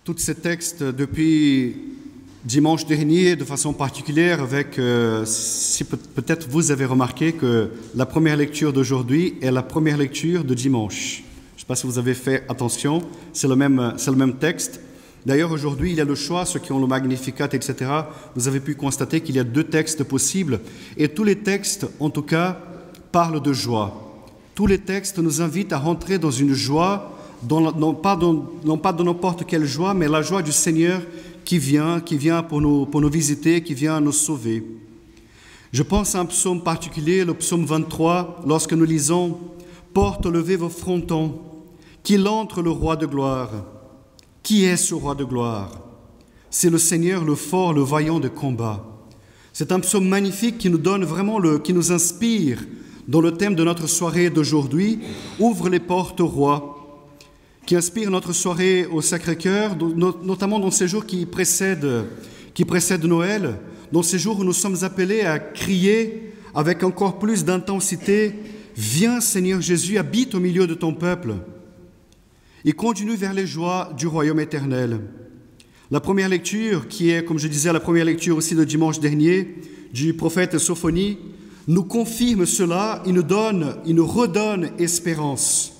tous ces textes depuis dimanche dernier, de façon particulière, avec, si peut-être vous avez remarqué que la première lecture d'aujourd'hui est la première lecture de dimanche. Je ne sais pas si vous avez fait attention, c'est le même texte. D'ailleurs, aujourd'hui, il y a le choix, ceux qui ont le Magnificat, etc. Vous avez pu constater qu'il y a 2 textes possibles. Et tous les textes, en tout cas, parlent de joie. Tous les textes nous invitent à rentrer dans une joie, non pas de n'importe quelle joie, mais la joie du Seigneur qui vient pour nous visiter, qui vient nous sauver. Je pense à un psaume particulier, le psaume 23, lorsque nous lisons « Porte levez vos frontons, qu'il entre le roi de gloire ». Qui est ce roi de gloire? C'est le Seigneur, le fort, le vaillant de combat. C'est un psaume magnifique qui nous donne vraiment qui nous inspire dans le thème de notre soirée d'aujourd'hui, Ouvre les portes au roi, qui inspire notre soirée au Sacré-Cœur, notamment dans ces jours qui précèdent Noël, dans ces jours où nous sommes appelés à crier avec encore plus d'intensité « Viens Seigneur Jésus, habite au milieu de ton peuple ». Et continue vers les joies du royaume éternel. La première lecture, qui est, comme je disais, la première lecture aussi de dimanche dernier, du prophète Sophonie, nous confirme cela, il nous redonne espérance.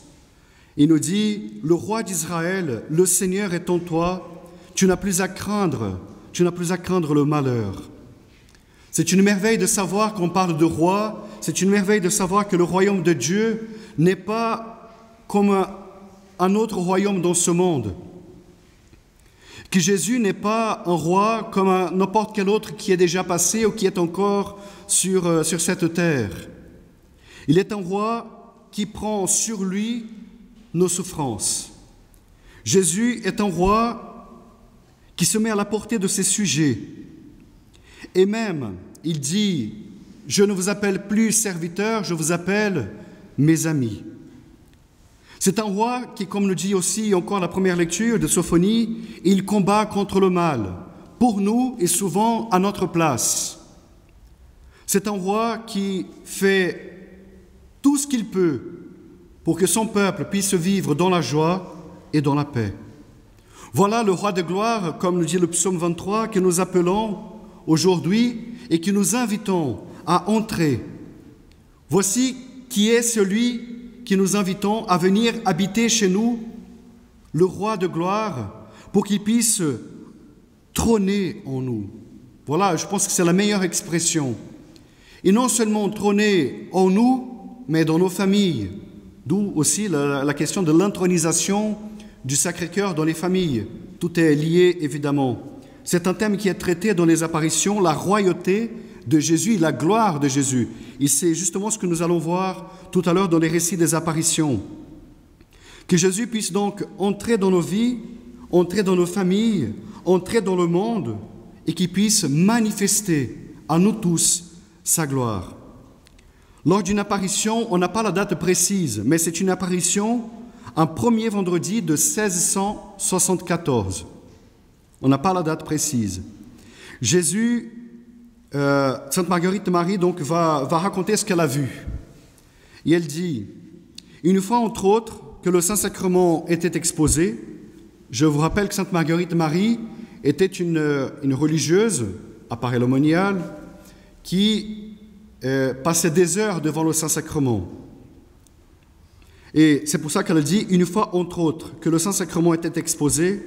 Il nous dit, le roi d'Israël, le Seigneur est en toi, tu n'as plus à craindre le malheur. C'est une merveille de savoir qu'on parle de roi, c'est une merveille de savoir que le royaume de Dieu n'est pas comme un autre royaume dans ce monde, que Jésus n'est pas un roi comme n'importe quel autre qui est déjà passé ou qui est encore sur cette terre. Il est un roi qui prend sur lui nos souffrances. Jésus est un roi qui se met à la portée de ses sujets. Et même, il dit, « Je ne vous appelle plus serviteurs, je vous appelle mes amis ». C'est un roi qui, comme le dit aussi encore la première lecture de Sophonie, il combat contre le mal, pour nous et souvent à notre place. C'est un roi qui fait tout ce qu'il peut pour que son peuple puisse vivre dans la joie et dans la paix. Voilà le roi de gloire, comme le dit le psaume 23, que nous appelons aujourd'hui et que nous invitons à entrer. Voici qui est celui qui nous invitons à venir habiter chez nous, le roi de gloire, pour qu'il puisse trôner en nous. Voilà, je pense que c'est la meilleure expression. Et non seulement trôner en nous, mais dans nos familles. D'où aussi la question de l'intronisation du Sacré-Cœur dans les familles. Tout est lié, évidemment. C'est un thème qui est traité dans les apparitions, la royauté de Jésus, la gloire de Jésus. Et c'est justement ce que nous allons voir tout à l'heure dans les récits des apparitions. Que Jésus puisse donc entrer dans nos vies, entrer dans nos familles, entrer dans le monde et qu'il puisse manifester à nous tous sa gloire. Lors d'une apparition, on n'a pas la date précise, mais c'est une apparition un premier vendredi de 1674. On n'a pas la date précise. Jésus, Sainte Marguerite de Marie donc va raconter ce qu'elle a vu. Et elle dit, une fois entre autres que le Saint-Sacrement était exposé, je vous rappelle que Sainte Marguerite de Marie était une religieuse, à Paris l'aumônial, qui passait des heures devant le Saint-Sacrement. Et c'est pour ça qu'elle dit, une fois entre autres que le Saint-Sacrement était exposé,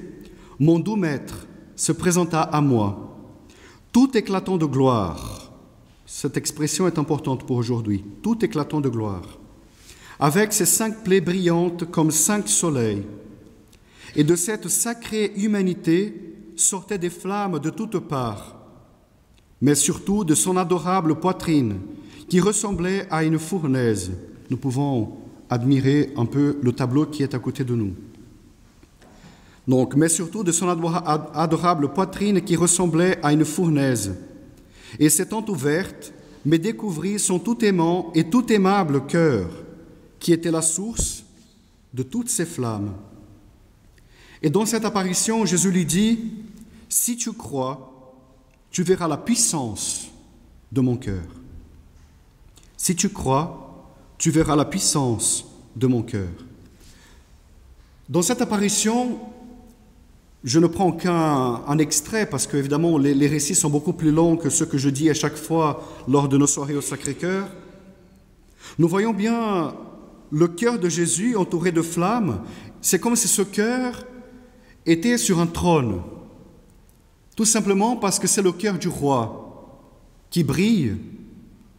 mon doux maître se présenta à moi, tout éclatant de gloire. Cette expression est importante pour aujourd'hui, tout éclatant de gloire, avec ses 5 plaies brillantes comme 5 soleils. Et de cette sacrée humanité sortaient des flammes de toutes parts, mais surtout de son adorable poitrine, qui ressemblait à une fournaise. Nous pouvons admirer un peu le tableau qui est à côté de nous. Donc, mais surtout de son adorable poitrine qui ressemblait à une fournaise. Et s'étant ouverte, me découvrit son tout aimant et tout aimable cœur, qui était la source de toutes ces flammes. Et dans cette apparition, Jésus lui dit, « Si tu crois, tu verras la puissance de mon cœur. Si tu crois, tu verras la puissance de mon cœur. » Dans cette apparition, Je ne prends qu'un extrait parce que, évidemment, les récits sont beaucoup plus longs que ceux que je dis à chaque fois lors de nos soirées au Sacré-Cœur. Nous voyons bien le cœur de Jésus entouré de flammes. C'est comme si ce cœur était sur un trône, tout simplement parce que c'est le cœur du roi qui brille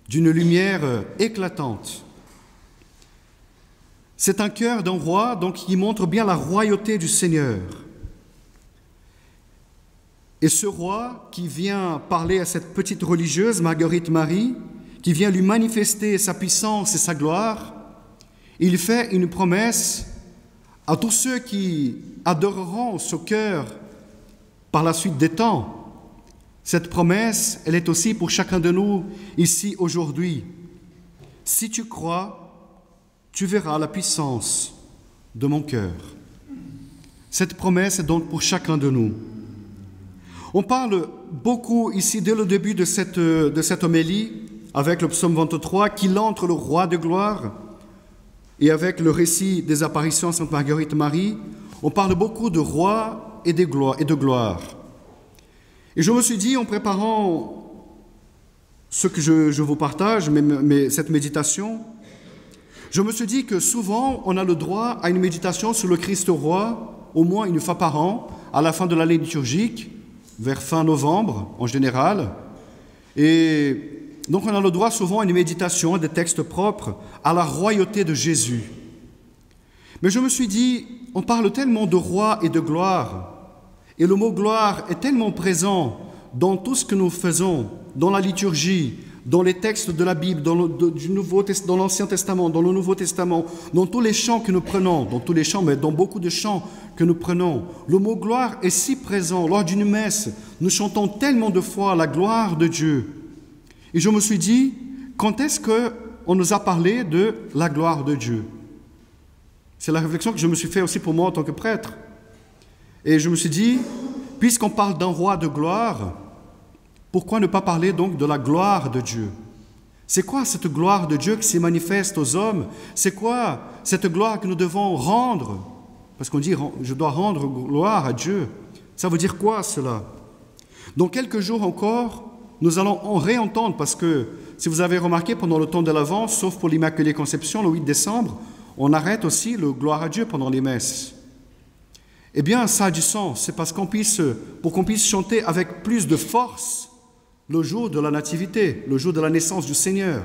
d'une lumière éclatante. C'est un cœur d'un roi donc qui montre bien la royauté du Seigneur. Et ce roi qui vient parler à cette petite religieuse, Marguerite Marie, qui vient lui manifester sa puissance et sa gloire, il fait une promesse à tous ceux qui adoreront ce cœur par la suite des temps. Cette promesse, elle est aussi pour chacun de nous ici aujourd'hui. Si tu crois, tu verras la puissance de mon cœur. Cette promesse est donc pour chacun de nous. On parle beaucoup ici, dès le début de cette homélie, avec le psaume 23, qu'il entre le roi de gloire, et avec le récit des apparitions de Sainte Marguerite Marie, on parle beaucoup de roi et de gloire. Et je me suis dit, en préparant ce que je vous partage, cette méditation, je me suis dit que souvent, on a le droit à une méditation sur le Christ roi, au moins une fois par an, à la fin de l'année liturgique, vers fin novembre en général. Et donc on a le droit souvent à une méditation, à des textes propres, à la royauté de Jésus. Mais je me suis dit, on parle tellement de roi et de gloire, et le mot gloire est tellement présent dans tout ce que nous faisons, dans la liturgie, dans les textes de la Bible, dans l'Ancien Testament, dans le Nouveau Testament, dans tous les chants que nous prenons, mais dans beaucoup de chants que nous prenons. Le mot gloire est si présent. Lors d'une messe, nous chantons tellement de fois la gloire de Dieu. Et je me suis dit, quand est-ce qu'on nous a parlé de la gloire de Dieu? C'est la réflexion que je me suis faite aussi pour moi en tant que prêtre. Et je me suis dit, puisqu'on parle d'un roi de gloire, pourquoi ne pas parler donc de la gloire de Dieu? C'est quoi cette gloire de Dieu qui se manifeste aux hommes? C'est quoi cette gloire que nous devons rendre? Parce qu'on dit, je dois rendre gloire à Dieu. Ça veut dire quoi cela? Dans quelques jours encore, nous allons en réentendre, parce que si vous avez remarqué pendant le temps de l'Avent, sauf pour l'Immaculée Conception, le 8 décembre, on arrête aussi le gloire à Dieu pendant les messes. Eh bien, ça a du sens. C'est parce pour qu'on puisse chanter avec plus de force le jour de la Nativité, le jour de la naissance du Seigneur.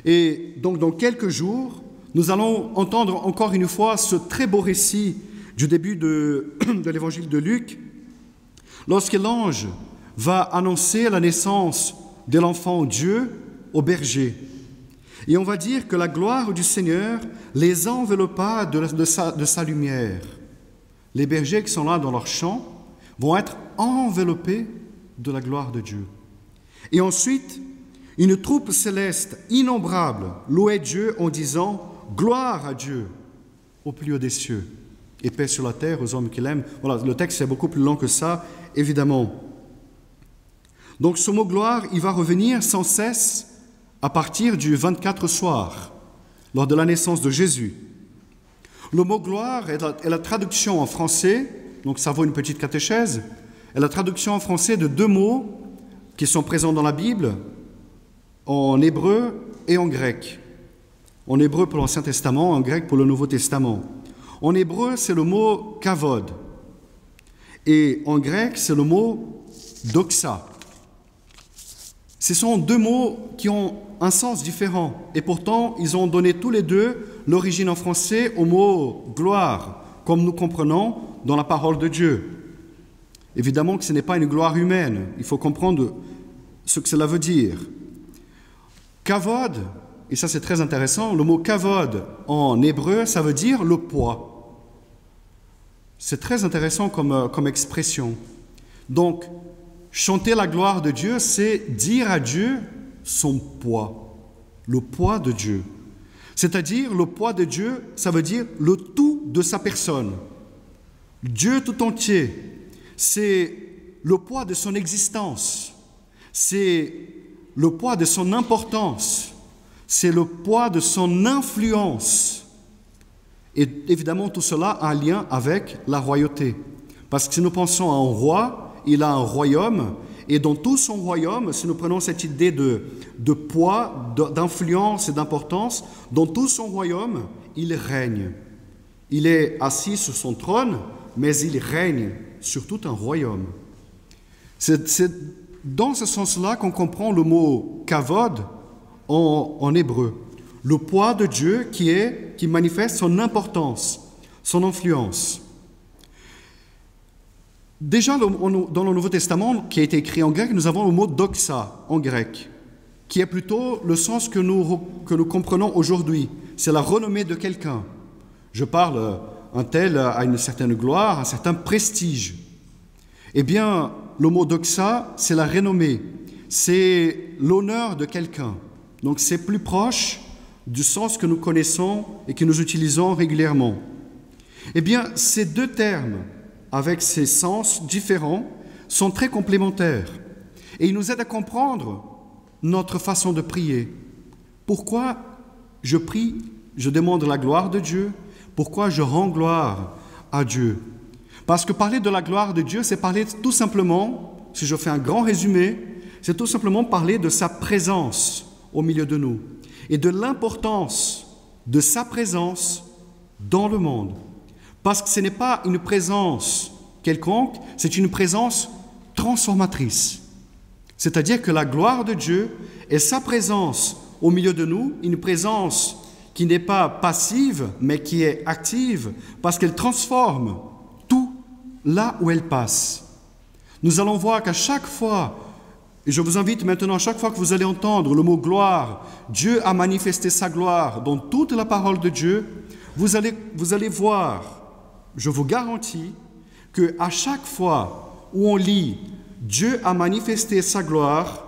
Et donc, dans quelques jours, nous allons entendre encore une fois ce très beau récit du début de l'évangile de Luc, lorsque l'ange va annoncer la naissance de l'enfant Dieu au berger. Et on va dire que la gloire du Seigneur les enveloppa de sa lumière. Les bergers qui sont là dans leur champ vont être enveloppés de la gloire de Dieu. Et ensuite, une troupe céleste innombrable louait Dieu en disant « Gloire à Dieu au plus haut des cieux et paix sur la terre aux hommes qu'il aime ». Voilà, le texte est beaucoup plus long que ça, évidemment. Donc ce mot « gloire », il va revenir sans cesse à partir du 24 soir, lors de la naissance de Jésus. Le mot « gloire » est la traduction en français, donc ça vaut une petite catéchèse, est la traduction en français de deux mots qui sont présents dans la Bible, en hébreu et en grec. En hébreu pour l'Ancien Testament, en grec pour le Nouveau Testament. En hébreu, c'est le mot « kavod » et en grec, c'est le mot « doxa ». Ce sont deux mots qui ont un sens différent et pourtant, ils ont donné tous les deux l'origine en français au mot « gloire », comme nous comprenons dans la parole de Dieu. Évidemment que ce n'est pas une gloire humaine, il faut comprendre ce que cela veut dire. Kavod, et ça c'est très intéressant, le mot kavod en hébreu, ça veut dire le poids. C'est très intéressant comme expression. Donc, chanter la gloire de Dieu, c'est dire à Dieu son poids, le poids de Dieu. C'est-à-dire, le poids de Dieu, ça veut dire le tout de sa personne. Dieu tout entier. C'est le poids de son existence, c'est le poids de son importance, c'est le poids de son influence. Et évidemment, tout cela a un lien avec la royauté. Parce que si nous pensons à un roi, il a un royaume, et dans tout son royaume, si nous prenons cette idée de poids, d'influence et d'importance, dans tout son royaume, il règne. Il est assis sur son trône, mais il règne sur tout un royaume. C'est dans ce sens-là qu'on comprend le mot kavod en hébreu. Le poids de Dieu qui manifeste son importance, son influence. Déjà, dans le Nouveau Testament, qui a été écrit en grec, nous avons le mot doxa en grec, qui est plutôt le sens que nous comprenons aujourd'hui. C'est la renommée de quelqu'un. Je parle, un tel a une certaine gloire, un certain prestige. Eh bien, le mot doxa, c'est la renommée, c'est l'honneur de quelqu'un. Donc, c'est plus proche du sens que nous connaissons et que nous utilisons régulièrement. Eh bien, ces deux termes, avec ces sens différents, sont très complémentaires. Et ils nous aident à comprendre notre façon de prier. Pourquoi je prie, je demande la gloire de Dieu? Pourquoi je rends gloire à Dieu? Parce que parler de la gloire de Dieu, c'est parler tout simplement, si je fais un grand résumé, c'est tout simplement parler de sa présence au milieu de nous et de l'importance de sa présence dans le monde. Parce que ce n'est pas une présence quelconque, c'est une présence transformatrice. C'est-à-dire que la gloire de Dieu est sa présence au milieu de nous, une présence qui n'est pas passive, mais qui est active, parce qu'elle transforme tout là où elle passe. Nous allons voir qu'à chaque fois, et je vous invite maintenant, à chaque fois que vous allez entendre le mot gloire, Dieu a manifesté sa gloire dans toute la parole de Dieu, vous allez voir, je vous garantis, qu'à chaque fois où on lit Dieu a manifesté sa gloire,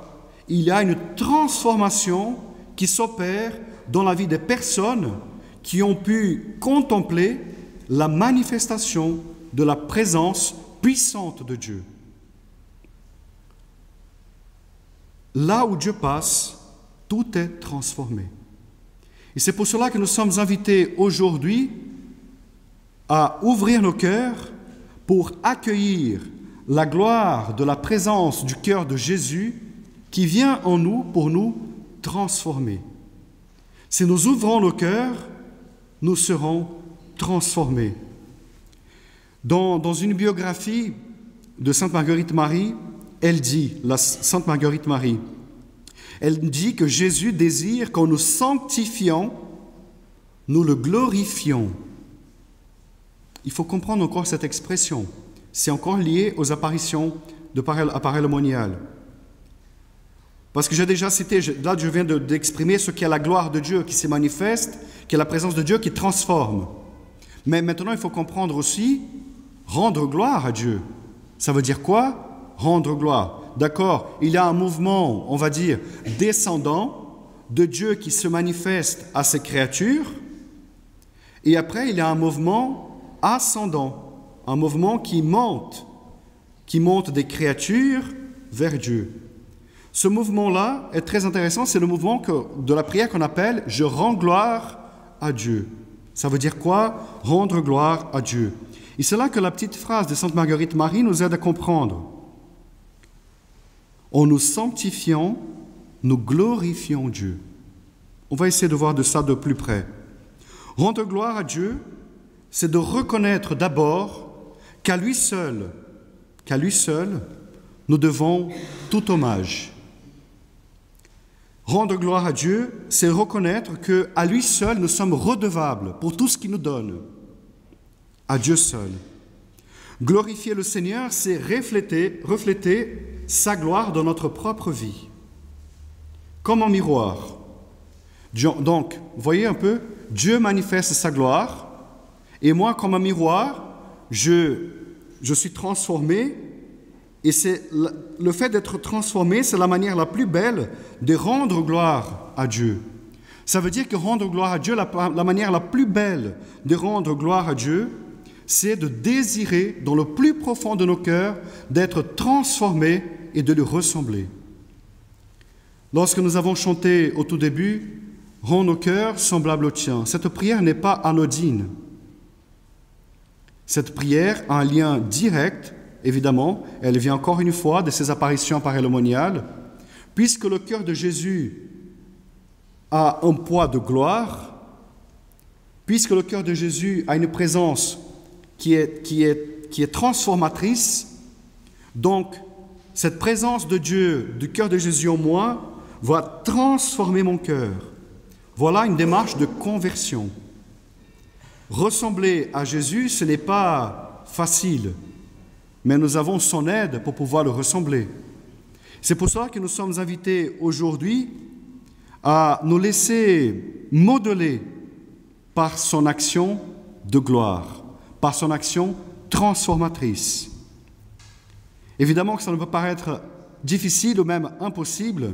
il y a une transformation qui s'opère dans la vie des personnes qui ont pu contempler la manifestation de la présence puissante de Dieu. Là où Dieu passe, tout est transformé. Et c'est pour cela que nous sommes invités aujourd'hui à ouvrir nos cœurs pour accueillir la gloire de la présence du cœur de Jésus qui vient en nous pour nous transformer. Si nous ouvrons nos cœurs, nous serons transformés. Dans une biographie de Sainte Marguerite Marie, elle dit, la Sainte Marguerite Marie, elle dit que Jésus désire qu'en nous sanctifiant, nous le glorifions. Il faut comprendre encore cette expression. C'est encore lié aux apparitions appareil monial. Parce que j'ai déjà cité, là je viens d'exprimer ce qu'est la gloire de Dieu qui se manifeste, qui est la présence de Dieu qui transforme. Mais maintenant il faut comprendre aussi rendre gloire à Dieu. Ça veut dire quoi? Rendre gloire. D'accord, il y a un mouvement, on va dire, descendant de Dieu qui se manifeste à ses créatures. Et après il y a un mouvement ascendant, un mouvement qui monte des créatures vers Dieu. Ce mouvement-là est très intéressant, c'est le mouvement de la prière qu'on appelle « Je rends gloire à Dieu ». Ça veut dire quoi? Rendre gloire à Dieu. Et c'est là que la petite phrase de Sainte Marguerite Marie nous aide à comprendre. En nous sanctifiant, nous glorifions Dieu. On va essayer de voir de ça de plus près. Rendre gloire à Dieu, c'est de reconnaître d'abord qu'à lui seul, nous devons tout hommage. Rendre gloire à Dieu, c'est reconnaître qu'à lui seul, nous sommes redevables pour tout ce qu'il nous donne. À Dieu seul. Glorifier le Seigneur, c'est refléter sa gloire dans notre propre vie. Comme un miroir. Donc, vous voyez un peu, Dieu manifeste sa gloire, et moi, comme un miroir, je suis transformé. Et c'est le fait d'être transformé, c'est la manière la plus belle de rendre gloire à Dieu. Ça veut dire que rendre gloire à Dieu, la manière la plus belle de rendre gloire à Dieu, c'est de désirer dans le plus profond de nos cœurs d'être transformés et de lui ressembler. Lorsque nous avons chanté au tout début « Rends nos cœurs semblables au tien », cette prière n'est pas anodine. Cette prière a un lien direct, évidemment, elle vient encore une fois de ses apparitions parélomoniales, puisque le cœur de Jésus a un poids de gloire, puisque le cœur de Jésus a une présence qui est transformatrice, donc cette présence de Dieu, du cœur de Jésus en moi, va transformer mon cœur. Voilà une démarche de conversion. Ressembler à Jésus, ce n'est pas facile, mais nous avons son aide pour pouvoir le ressembler. C'est pour cela que nous sommes invités aujourd'hui à nous laisser modeler par son action de gloire, par son action transformatrice. Évidemment que ça ne peut paraître difficile ou même impossible.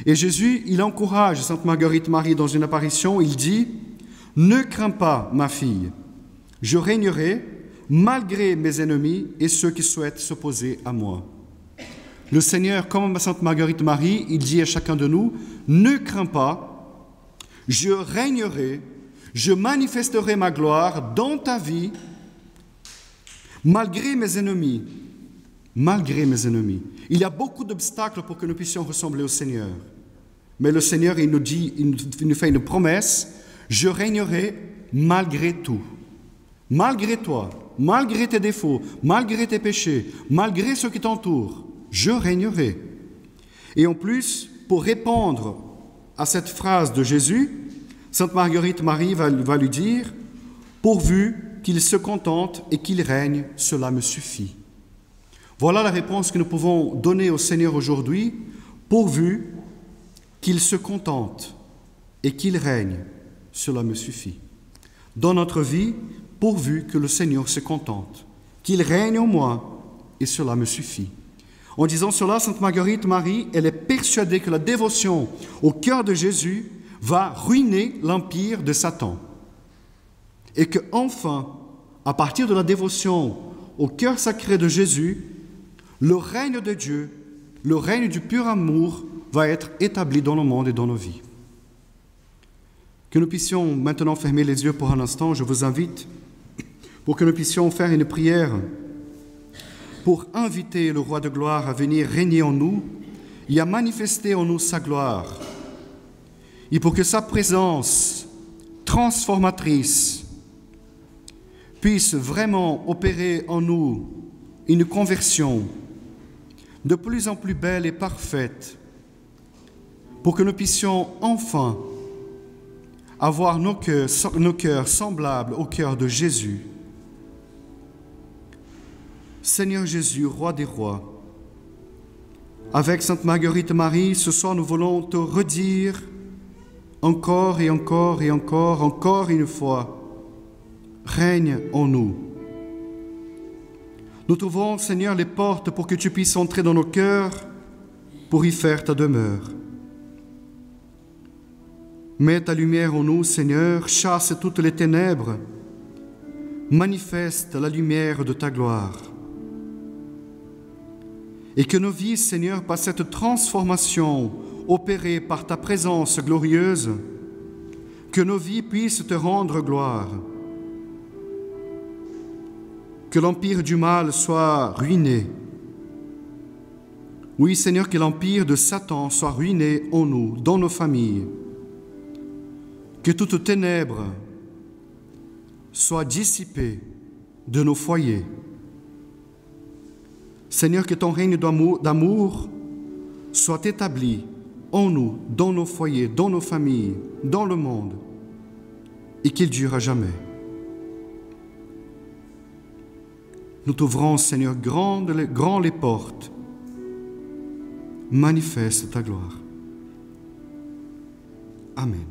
Et Jésus, il encourage Sainte Marguerite Marie dans une apparition, il dit « Ne crains pas, ma fille, je régnerai malgré mes ennemis et ceux qui souhaitent s'opposer à moi. » Le Seigneur, comme Sainte Marguerite Marie, il dit à chacun de nous « Ne crains pas, je régnerai, je manifesterai ma gloire dans ta vie malgré mes ennemis. » Malgré mes ennemis. Il y a beaucoup d'obstacles pour que nous puissions ressembler au Seigneur. Mais le Seigneur, il nous fait une promesse, je régnerai malgré tout. Malgré toi, malgré tes défauts, malgré tes péchés, malgré ceux qui t'entourent, je régnerai. Et en plus, pour répondre à cette phrase de Jésus, Sainte Marguerite Marie va lui dire, pourvu qu'il se contente et qu'il règne, cela me suffit. Voilà la réponse que nous pouvons donner au Seigneur aujourd'hui, pourvu qu'il se contente et qu'il règne, cela me suffit. Dans notre vie, pourvu que le Seigneur se contente, qu'il règne en moi, et cela me suffit. En disant cela, Sainte Marguerite Marie, elle est persuadée que la dévotion au cœur de Jésus va ruiner l'empire de Satan. Et que enfin, à partir de la dévotion au cœur sacré de Jésus, le règne de Dieu, le règne du pur amour va être établi dans le monde et dans nos vies. Que nous puissions maintenant fermer les yeux pour un instant, je vous invite, pour que nous puissions faire une prière pour inviter le Roi de gloire à venir régner en nous et à manifester en nous sa gloire. Et pour que sa présence transformatrice puisse vraiment opérer en nous une conversion de plus en plus belle et parfaite, pour que nous puissions enfin avoir nos cœurs semblables au cœur de Jésus. Seigneur Jésus, Roi des rois, avec Sainte Marguerite Marie, ce soir nous voulons te redire encore et encore et encore une fois, règne en nous. Nous trouvons, Seigneur, les portes pour que tu puisses entrer dans nos cœurs pour y faire ta demeure. Mets ta lumière en nous, Seigneur, chasse toutes les ténèbres, manifeste la lumière de ta gloire. Et que nos vies, Seigneur, par cette transformation opérée par ta présence glorieuse, que nos vies puissent te rendre gloire. Que l'empire du mal soit ruiné. Oui, Seigneur, que l'empire de Satan soit ruiné en nous, dans nos familles. Que toute ténèbre soit dissipée de nos foyers. Seigneur, que ton règne d'amour soit établi en nous, dans nos foyers, dans nos familles, dans le monde, et qu'il dure à jamais. Nous t'ouvrons, Seigneur, grand les portes. Manifeste ta gloire. Amen.